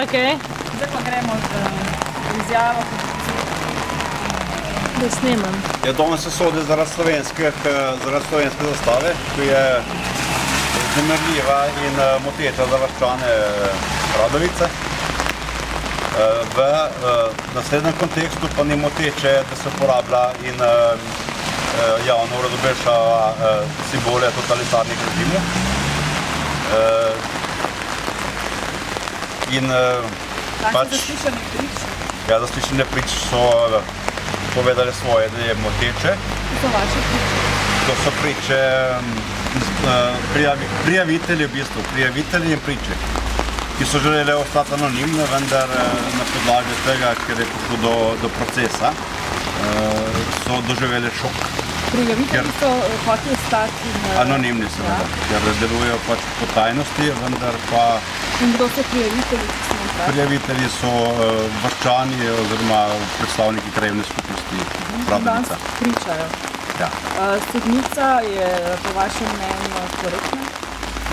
Okay. Zdaj pa gremo z izjavo. Da snemam. Ja, danes se sodi zaradi slovenske zastave, ki je vznemirljiva in moteča za vaščane Radovice. V naslednjem kontekstu pa ni moteče, da se uporablja in javno uradobešava simbole totalitarnih režimov. Zaslišanje prič. Ja, zaslišanje prič so povedali svoje, da je moteče. To so vaše priče. To so priče, prijavitelji v bistvu, prijavitelji in priče, ki so želeli ostati anonimne, vendar na podlagi tega, ker je prišlo do procesa, so doživeli šok. Prijavitelji so hoteli ostati anonimni seveda, ker delujejo pač po tajnosti, vendar pa In kdo so prijavitelji, ki smo vprašali? prijavitelji so vaščani oziroma predstavniki krajevne skupnosti Radovica. Danes pričajo. Ja. Sodnica je po vašem mnenju korektna?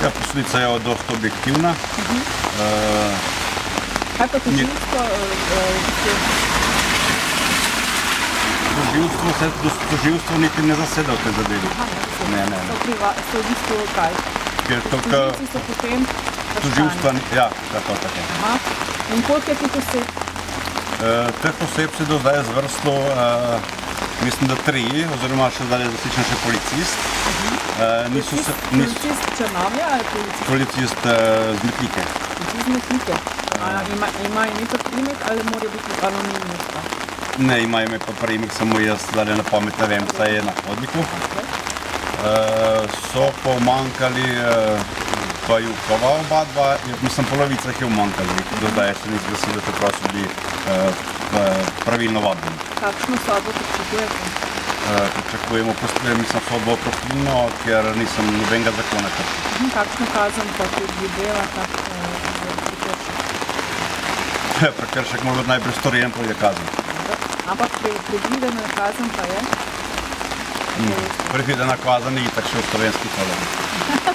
Ja, posodica je dosta objektivna. Kaj pa tožilstvo? Tožilstvo niti ne zaseda v tej zadevi. Ne. So v bistvu kaj? Tožilci so potem Tožilstva, ja, tako. In koliko je teh oseb? Teh oseb se do zdaj zvrstilo, mislim, da 3, oziroma še zdaj je zaslišan še policist. Policist Črnomlja ali policist? Policist z Metlike. Policist z Metlike. Ima ime pa priimek ali mora biti anonimni? Ne, ima ime pa priimek, samo jaz zdaj na pamet ne vem, saj je na hodniku. So pa umanjkali pa Jukova oba dva, mislim, polovica jih je umanjkali, do zdaj še ni zglasili, čeprav so bili pravilno vadbeni. Kakšno sodbo pričakujete? Pričakujemo, mislim, sodbo profilno, ker nisem nobenega zakona kršil. Kakšno kazen pa predvideva tak prekršek? Prekršek mora biti najprej storjen, pa je kazen. Ampak predvidena kazen pa je? Predvidena kazen ni itak še v slovenskih vodah.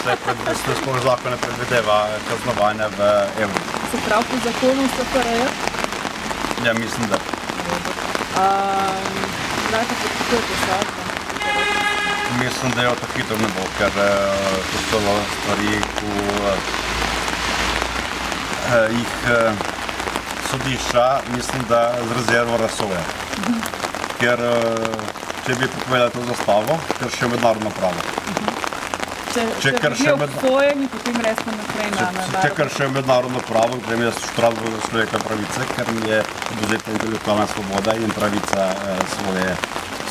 Sploh zakon ne predvideva kaznovanja v evru. Se pravi po zakonu SFRJ? Ja, mislim, da. Zdaj pa pričakujete sodbo? Mislim, da jo to hitro ne bo, ker to so stvari, ko jih sodišča, mislim, da z rezervo razsoja. Ker če bi povedali to zastavo, kršijo mednarodno pravo. Če bi obsojeni, potem resno naprej na mednarodno. Če kršijo mednarodno pravo, potem je Strasbourg za človekove pravice, ker mi je odvzeta intelektualna svoboda in pravica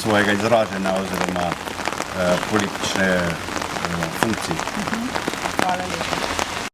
svojega izražanja oziroma politične funkcije. Hvala lepa.